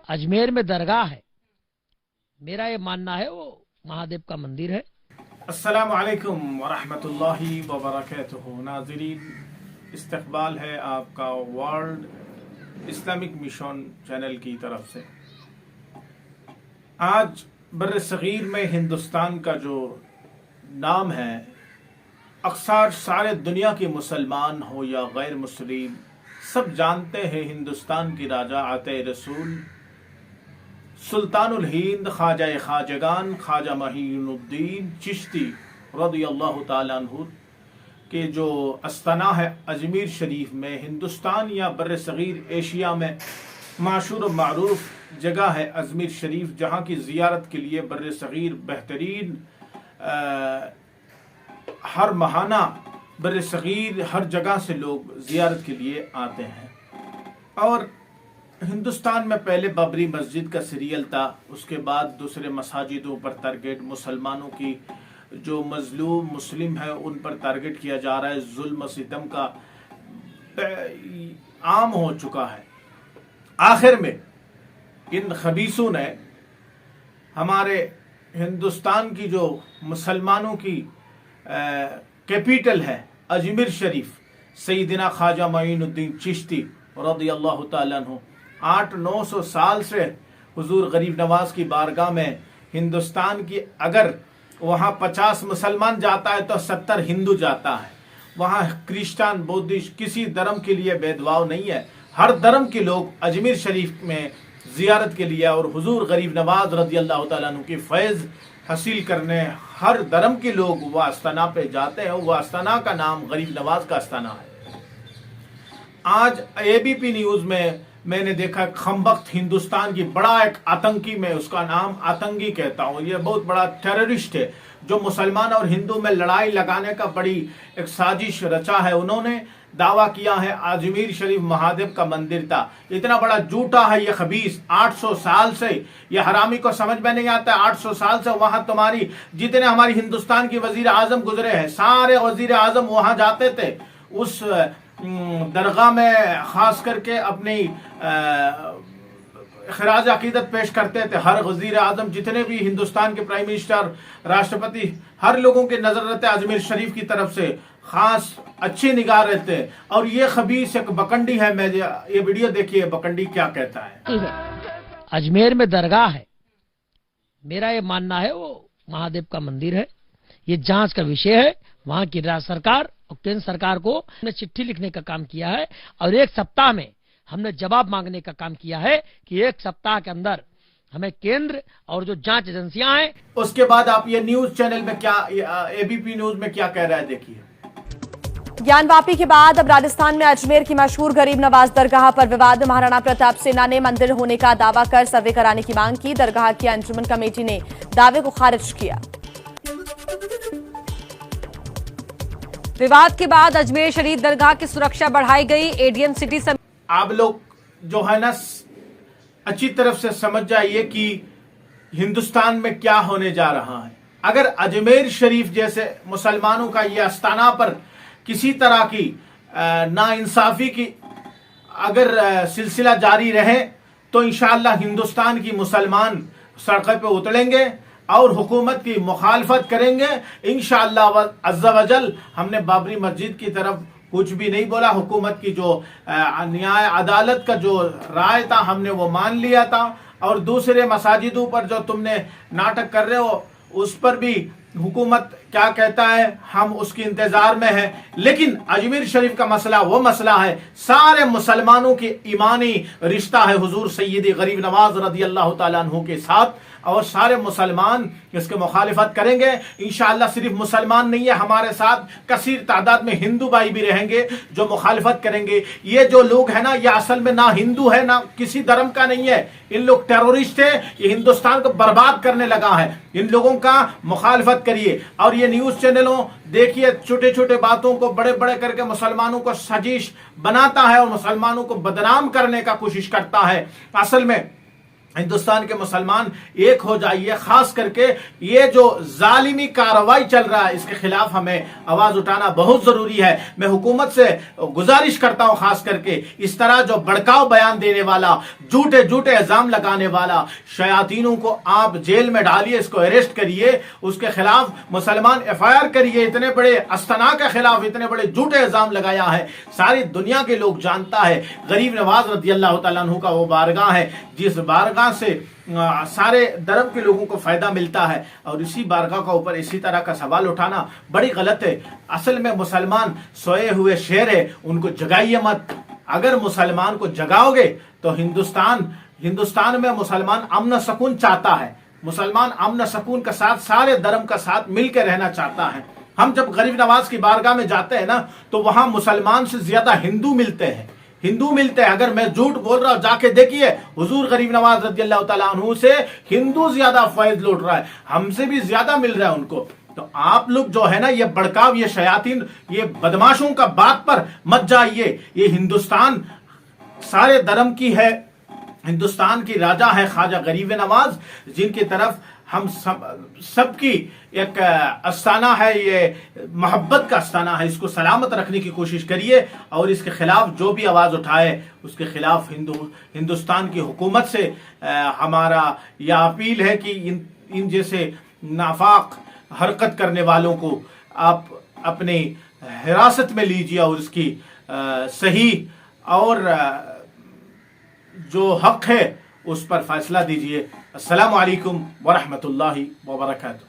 अजमेर में दरगाह है, मेरा ये मानना है वो महादेव का मंदिर है। अस्सलामु अलैकुम वरहमतुल्लाहि वबरकातुहू। नाज़रीन, इस्तकबाल है आपका वर्ल्ड इस्लामिक मिशन चैनल की तरफ से। आज बर्र सगीर में हिंदुस्तान का जो नाम है, अक्सर सारे दुनिया के मुसलमान हो या गैर मुस्लिम सब जानते हैं। हिंदुस्तान की राजा आते रसूल सुल्तानुल हिंद ख्वाजा खाजगान ख्वाजा महीनुद्दीन चिश्ती रज़ियल्लाहु ताला अन्हु के जो अस्ताना है अजमेर शरीफ में, हिंदुस्तान या बर्र सगीर एशिया में मशहूर और मारूफ जगह है अजमेर शरीफ, जहाँ की ज़ियारत के लिए बर्र सगीर बेहतरीन हर माहाना बर्र सगीर हर जगह से लोग ज़ियारत के लिए आते हैं। और हिंदुस्तान में पहले बाबरी मस्जिद का सीरियल था, उसके बाद दूसरे मसाजिदों पर टारगेट, मुसलमानों की जो मजलूम मुस्लिम है उन पर टारगेट किया जा रहा है। जुल्म सितम का आम हो चुका है। आखिर में इन खबीसों ने हमारे हिंदुस्तान की जो मुसलमानों की कैपिटल है अजमेर शरीफ, सैयदना ख्वाजा मईनुद्दीन चिश्ती रज़ियल्लाहु ताला अन्हु 800-900 साल से हुजूर गरीब नवाज की बारगाह में हिंदुस्तान की अगर वहाँ 50 मुसलमान जाता है तो 70 हिंदू जाता है। वहाँ क्रिश्चियन बौद्धिस्ट किसी धर्म के लिए भेदभाव नहीं है। हर धर्म के लोग अजमेर शरीफ में ज़ियारत के लिए और हुजूर गरीब नवाज रज़ियल्लाहु ताला अन्हु की फैज़ हासिल करने हर धर्म के लोग वह आस्थाना पे जाते हैं। वह आस्थाना का नाम गरीब नवाज का आस्थाना है। आज एबीपी न्यूज़ में मैंने देखा खमबख्त हिंदुस्तान की बड़ा एक आतंकी, में उसका नाम आतंकी कहता हूँ, ये बहुत बड़ा टेररिस्ट है जो मुसलमान और हिंदू में लड़ाई लगाने का बड़ी एक साजिश रचा है। उन्होंने दावा किया है अजमेर शरीफ महादेव का मंदिर था। इतना बड़ा झूठा है ये खबीस। 800 साल से ये हरामी को समझ में नहीं आता। 800 साल से वहां तुम्हारी जितने हमारी हिंदुस्तान की वजीर आजम गुजरे हैं, सारे वजीर आजम वहां जाते थे। उस दरगाह में खास करके अपनी खराज अकीदत पेश करते थे। हर वजीर आजम, जितने भी हिंदुस्तान के प्राइम मिनिस्टर, राष्ट्रपति, हर लोगों के नजर रहते अजमेर शरीफ की तरफ से, खास अच्छी निगाह रहते हैं। और ये खबीस एक बकंडी है। मैं ये वीडियो देखिए, बकंडी क्या कहता है। अजमेर में दरगाह है, मेरा ये मानना है वो महादेव का मंदिर है। ये जांच का विषय है। वहां की राज्य सरकार और केंद्र सरकार को हमने चिट्ठी लिखने का काम किया है और 1 सप्ताह में हमने जवाब मांगने का काम किया है कि 1 सप्ताह के अंदर हमें केंद्र और जो जांच एजेंसियां हैं। उसके बाद आप ये न्यूज चैनल में क्या, एबीपी न्यूज में क्या कह रहा है, देखिए। ज्ञानवापी के बाद अब राजस्थान में अजमेर की मशहूर गरीब नवाज दरगाह पर विवाद। महाराणा प्रताप सेना ने मंदिर होने का दावा कर सर्वे कराने की मांग की। दरगाह की अंजुमन कमेटी ने दावे को खारिज किया। विवाद के बाद अजमेर शरीफ दरगाह की सुरक्षा बढ़ाई गई। एडीएम सिटी आप लोग जो है ना अच्छी तरफ से समझ जाइए कि हिंदुस्तान में क्या होने जा रहा है। अगर अजमेर शरीफ जैसे मुसलमानों का ये आस्थाना पर किसी तरह की नाइंसाफी की अगर सिलसिला जारी रहे तो इंशाअल्लाह हिंदुस्तान की मुसलमान सड़कों पे उतरेंगे और हुकूमत की मुखालफत करेंगे इंशाअल्लाह अज़्ज़ा वजल। हमने बाबरी मस्जिद की तरफ कुछ भी नहीं बोला। हुकूमत की जो न्याय अदालत का जो राय था हमने वो मान लिया था। और दूसरे मसाजिदों पर जो तुमने नाटक कर रहे हो उस पर भी हुकूमत क्या कहता है हम उसके इंतजार में है। लेकिन अजमेर शरीफ का मसला वो मसला है, सारे मुसलमानों के ईमानी रिश्ता है हुजूर सैयदी गरीब नवाज रज़ियल्लाहु ताला अन्हु के साथ। और सारे मुसलमान इसके मुखालिफत करेंगे इंशाअल्लाह। सिर्फ मुसलमान नहीं है, हमारे साथ कसीर तादाद में हिंदू भाई भी रहेंगे जो मुखालिफत करेंगे। ये जो लोग हैं ना, ये असल में ना हिंदू है ना किसी धर्म का नहीं है। इन लोग टेररिस्ट है। ये हिंदुस्तान को बर्बाद करने लगा है। इन लोगों का मुखालिफत करिए। और ये न्यूज चैनलों देखिए, छोटे छोटे बातों को बड़े बड़े करके मुसलमानों को साजिश बनाता है और मुसलमानों को बदनाम करने का कोशिश करता है। असल में ہندوستان کے مسلمان ایک ہو جائیے. خاص کر کے یہ جو ظالمی کارروائی چل رہا ہے اس کے خلاف ہمیں آواز اٹھانا بہت ضروری ہے. میں حکومت سے گزارش کرتا ہوں خاص کر کے اس طرح جو بڑکاؤ بیان دینے والا, جھوٹے الزام لگانے والا شیاطینوں کو آپ جیل میں ڈالیے, اس کو اریسٹ کریے, اس کے خلاف مسلمان FIR کریے. اتنے بڑے استنا کے خلاف اتنے بڑے جھوٹے الزام لگایا ہے, ساری دنیا کے لوگ جانتا ہے. غریب نواز رضی اللہ تعالیٰ عنہ کا وہ بارگاہ ہے جس بارگاہ سے سارے دھرم کے لوگوں کو فائدہ ملتا ہے, اور اسی بارگاہ کا اوپر اسی طرح کا سوال اٹھانا بڑی غلط ہے. اصل میں مسلمان سوئے ہوئے شیر ہے, ان کو جگائیے مت. اگر مسلمان کو جگاؤ گے تو ہندوستان میں مسلمان امن سکون چاہتا ہے. مسلمان امن سکون کا ساتھ سارے دھرم کا ساتھ مل کے رہنا چاہتا ہے. ہم جب غریب نواز کی بارگاہ میں جاتے ہیں نا تو وہاں مسلمان سے زیادہ ہندو ملتے ہیں. اگر میں جھوٹ بول رہا ہوں جا کے دیکھیے, حضور غریب نواز رضی اللہ تعالیٰ عنہ سے ہندو زیادہ فیض لوٹ رہا ہے, ہم سے بھی زیادہ مل رہا ہے ان کو. تو آپ لوگ جو ہے نا یہ بڑکاؤ, یہ شیاطین, یہ بدماشوں کا بات پر مت جائیے. یہ ہندوستان سارے دھرم کی ہے, ہندوستان کی راجا ہے خواجہ غریب نواز, جن کی طرف ہم سب کی ایک استانہ ہے, یہ محبت کا استانہ ہے. اس کو سلامت رکھنے کی کوشش کریے, اور اس کے خلاف جو بھی آواز اٹھائے اس کے خلاف ہندوستان کی حکومت سے ہمارا یہ اپیل ہے کہ ان جیسے نافاق حرکت کرنے والوں کو آپ اپنی حراست میں لیجیے اور اس کی صحیح اور جو حق ہے اس پر فیصلہ دیجیے. السلام علیکم ورحمۃ اللہ وبرکاتہ.